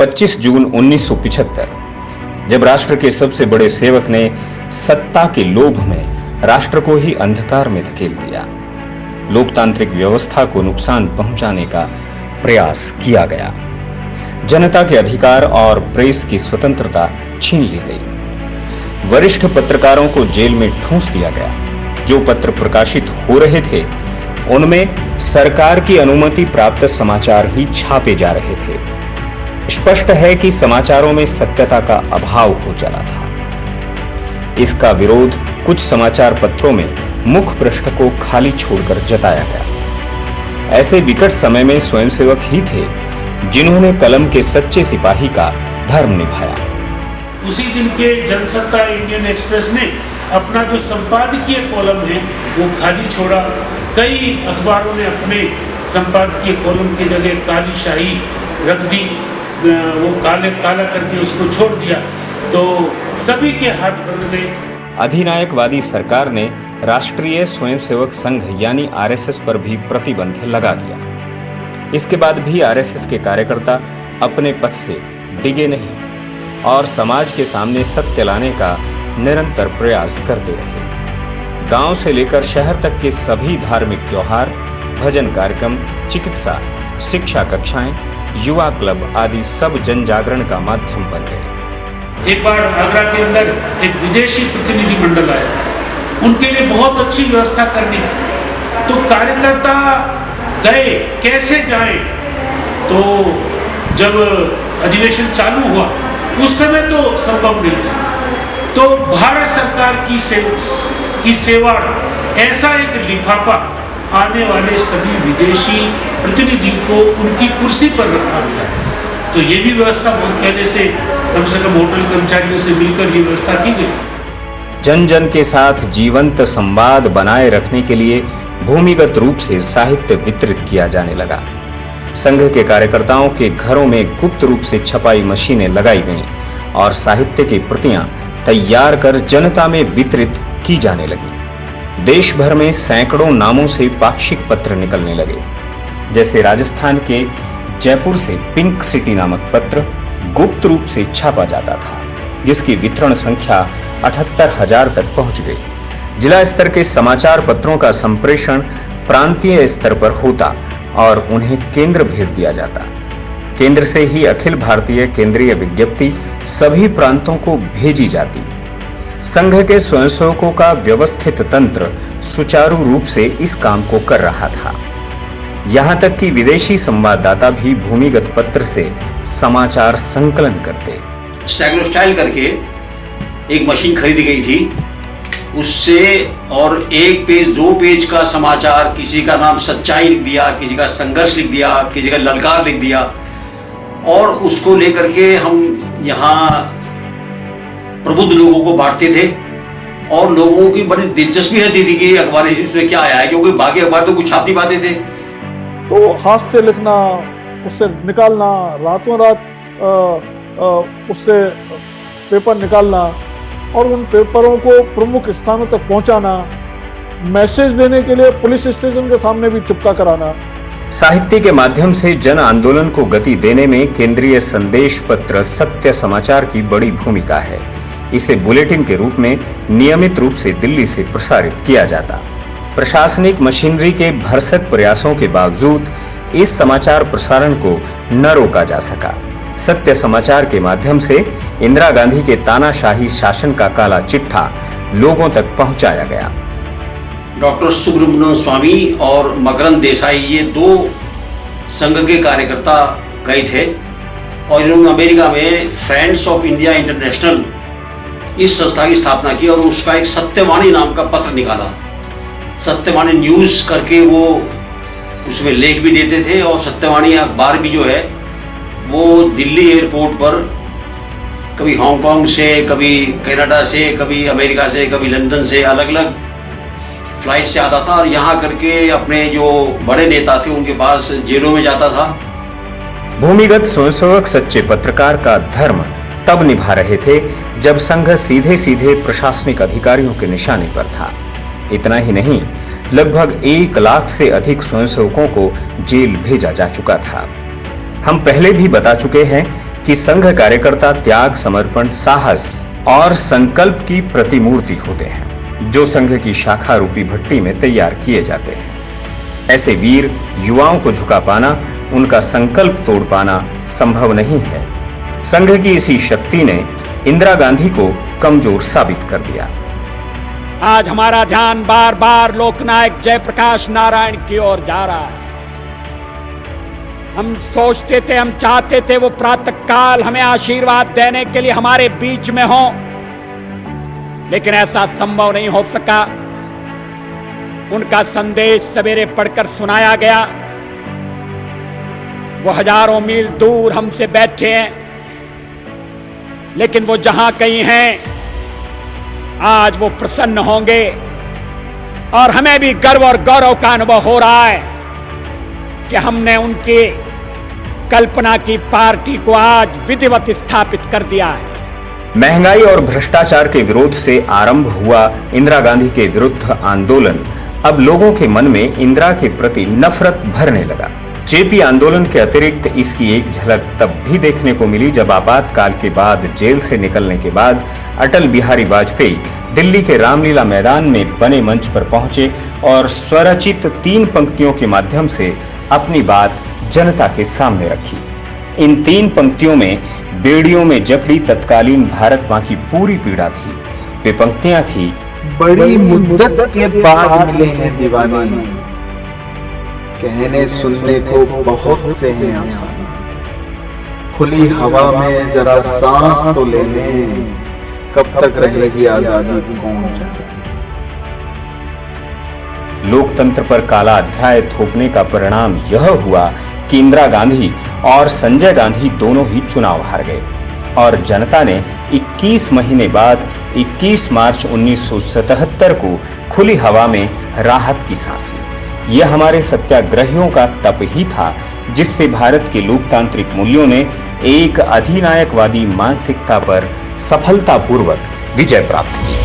25 जून 1975, जब राष्ट्र के सबसे बड़े सेवक ने सत्ता के लोभ में राष्ट्र को ही अंधकार में धकेल दिया, लोकतांत्रिक व्यवस्था को नुकसान पहुंचाने का प्रयास किया गया। जनता के अधिकार और प्रेस की स्वतंत्रता छीन ली गई। वरिष्ठ पत्रकारों को जेल में ठूंस दिया गया। जो पत्र प्रकाशित हो रहे थे उनमें सरकार की अनुमति प्राप्त समाचार ही छापे जा रहे थे। स्पष्ट है कि समाचारों में सत्यता का अभाव हो चला था। इसका विरोध कुछ समाचार पत्रों में मुख्य पृष्ठ को खाली छोड़कर जताया गया। ऐसे विकट समय में स्वयंसेवक ही थे जिन्होंने कलम के सच्चे सिपाही का धर्म निभाया। उसी दिन के जनसत्ता इंडियन एक्सप्रेस ने अपना जो संपादकीय कॉलम है वो खाली छोड़ा। कई अखबारों ने अपने संपादकीय कॉलम की जगह काली शाही रख दी, वो काला करके उसको छोड़ दिया, तो सभी के हाथ बंध गए। अधिनायकवादी सरकार ने राष्ट्रीय स्वयंसेवक संघ यानी आरएसएस पर भी प्रतिबंध लगा दिया। इसके बाद भी आरएसएस के कार्यकर्ता अपने पथ से डिगे नहीं और समाज के सामने सत्य लाने का निरंतर प्रयास करते रहे। गांव से लेकर शहर तक के सभी धार्मिक त्योहार, भजन कार्यक्रम, चिकित्सा, शिक्षा कक्षाएं, युवा क्लब आदि सब जन जागरण का माध्यम बन गए। एक बार आगरा के अंदर एक विदेशी प्रतिनिधि मंडल आया, उनके लिए बहुत अच्छी व्यवस्था करनी थी, तो कार्यकर्ता गए, कैसे जाएं? तो जब अधिवेशन चालू हुआ उस समय तो संभव नहीं था, तो भारत सरकार की सेवा ऐसा एक लिफाफा आने वाले सभी विदेशी प्रतिनिधियों को उनकी कुर्सी पर रखा गया। तो ये भी व्यवस्था बहुत पहले से कम होटल कर्मचारियों से मिलकर ये व्यवस्था की गई। जन जन के साथ जीवंत संवाद बनाए रखने के लिए भूमिगत रूप से साहित्य वितरित किया जाने लगा। संघ के कार्यकर्ताओं के घरों में गुप्त रूप से छपाई मशीनें लगाई गईं और साहित्य की प्रतियां तैयार कर जनता में वितरित की जाने लगी। देश भर में सैकड़ों नामों से पाक्षिक पत्र निकलने लगे। जैसे राजस्थान के जयपुर से पिंक सिटी नामक पत्र गुप्त रूप से छापा जाता था, जिसकी वितरण संख्या 78,000 तक पहुंच गई। जिला स्तर के समाचार पत्रों का संप्रेषण प्रांतीय स्तर पर होता और उन्हें केंद्र भेज दिया जाता। केंद्र से ही अखिल भारतीय केंद्रीय विज्ञप्ति सभी प्रांतों को भेजी जाती। संघ के स्वयंसेवकों का व्यवस्थित तंत्र सुचारू रूप से इस काम को कर रहा था। यहां तक कि विदेशी संवाददाता भी भूमिगत पत्र से समाचार संकलन करते। सैग्लोस्टाइल करके एक मशीन खरीदी गई थी, उससे और 1 पेज 2 पेज का समाचार, किसी का नाम सच्चाई लिख दिया, किसी का संघर्ष लिख दिया, किसी का ललकार लिख दिया, और उसको लेकर के हम यहाँ प्रबुद्ध लोगों को बांटते थे। और लोगों की बड़ी दिलचस्पी रहती थी कि अखबार इसमें क्या आया है, क्योंकि बाकी अखबार तो कुछ छाप नहीं पाते थे। तो हाथ से लिखना, उससे निकालना, रातों रात उससे पेपर निकालना और उन पेपरों को प्रमुख स्थानों तक पहुंचाना, मैसेज देने के लिए पुलिस स्टेशन के सामने भी चिपका कराना। साहित्य के माध्यम से जन आंदोलन को गति देने में केंद्रीय संदेश पत्र सत्य समाचार की बड़ी भूमिका है। इसे बुलेटिन के रूप में नियमित रूप से दिल्ली से प्रसारित किया जाता। प्रशासनिक मशीनरी के भरसक प्रयासों के बावजूद इस समाचार प्रसारण को न रोका जा सका। सत्य समाचार के माध्यम से इंदिरा गांधी के तानाशाही शासन का काला चिट्ठा लोगों तक पहुंचाया गया। डॉक्टर सुब्रमण्यम स्वामी और मकरंद देसाई, ये 2 संघ के कार्यकर्ता गए थे और इन्होंने अमेरिका में फ्रेंड्स ऑफ इंडिया इंटरनेशनल इस संस्था की स्थापना की और उसका एक सत्यवाणी नाम का पत्र निकाला। सत्यवाणी न्यूज़ करके वो उसमें लेख भी देते थे और सत्यवाणी अखबार भी जो है वो दिल्ली एयरपोर्ट पर कभी हांगकांग से, कभी कनाडा से, कभी अमेरिका से, कभी लंदन से अलग अलग फ्लाइट से आता था और यहाँ करके अपने जो बड़े नेता थे उनके पास जेलों में जाता था। भूमिगत स्वयंसेवक सच्चे पत्रकार का धर्म तब निभा रहे थे जब संघ सीधे सीधे प्रशासनिक अधिकारियों के निशाने पर था। इतना ही नहीं, लगभग 1 लाख से अधिक स्वयंसेवकों को जेल भेजा जा चुका था। हम पहले भी बता चुके हैं कि संघ कार्यकर्ता त्याग, समर्पण, साहस और संकल्प की प्रतिमूर्ति होते हैं, जो संघ की शाखा रूपी भट्टी में तैयार किए जाते हैं। ऐसे वीर युवाओं को झुका पाना, उनका संकल्प तोड़ पाना संभव नहीं है। संघ की इसी शक्ति ने इंदिरा गांधी को कमजोर साबित कर दिया। आज हमारा ध्यान बार बार लोकनायक जयप्रकाश नारायण की ओर जा रहा है। हम सोचते थे, हम चाहते थे वो प्रातः काल हमें आशीर्वाद देने के लिए हमारे बीच में हो, लेकिन ऐसा संभव नहीं हो सका। उनका संदेश सवेरे पढ़कर सुनाया गया। वो हजारों मील दूर हमसे बैठे हैं, लेकिन वो जहां कहीं हैं, आज वो प्रसन्न होंगे और हमें भी गर्व और गौरव का अनुभव हो रहा है कि हमने उनकी कल्पना की पार्टी को आज विधिवत स्थापित कर दिया है। महंगाई और भ्रष्टाचार के विरोध से आरंभ हुआ इंदिरा गांधी के विरुद्ध आंदोलन अब लोगों के मन में इंदिरा के प्रति नफरत भरने लगा। जेपी आंदोलन के अतिरिक्त इसकी एक झलक तब भी देखने को मिली जब आपातकाल के बाद जेल से निकलने के बाद अटल बिहारी वाजपेयी दिल्ली के रामलीला मैदान में बने मंच पर पहुंचे और स्वरचित 3 पंक्तियों के माध्यम से अपनी बात जनता के सामने रखी। इन 3 पंक्तियों में बेड़ियों में जकड़ी तत्कालीन भारत मां की पूरी पीड़ा थी। वे पंक्तियां थी, बड़ी मुद्दत के बाद मिले हैं दीवाने, कहने सुनने को बहुत से हैं अफसाने, खुली हवा में जरा सांस तो ले लें, कब तक रहेगी आजादी कौन जाने। लोकतंत्र पर काला अध्याय थोपने का परिणाम यह हुआ कि इंदिरा गांधी और संजय गांधी दोनों ही चुनाव हार गए और जनता ने 21 महीने बाद 21 मार्च 1977 को खुली हवा में राहत की सांस ली। यह हमारे सत्याग्रहियों का तप ही था जिससे भारत के लोकतांत्रिक मूल्यों ने एक अधिनायकवादी मानसिकता पर सफलतापूर्वक विजय प्राप्त की।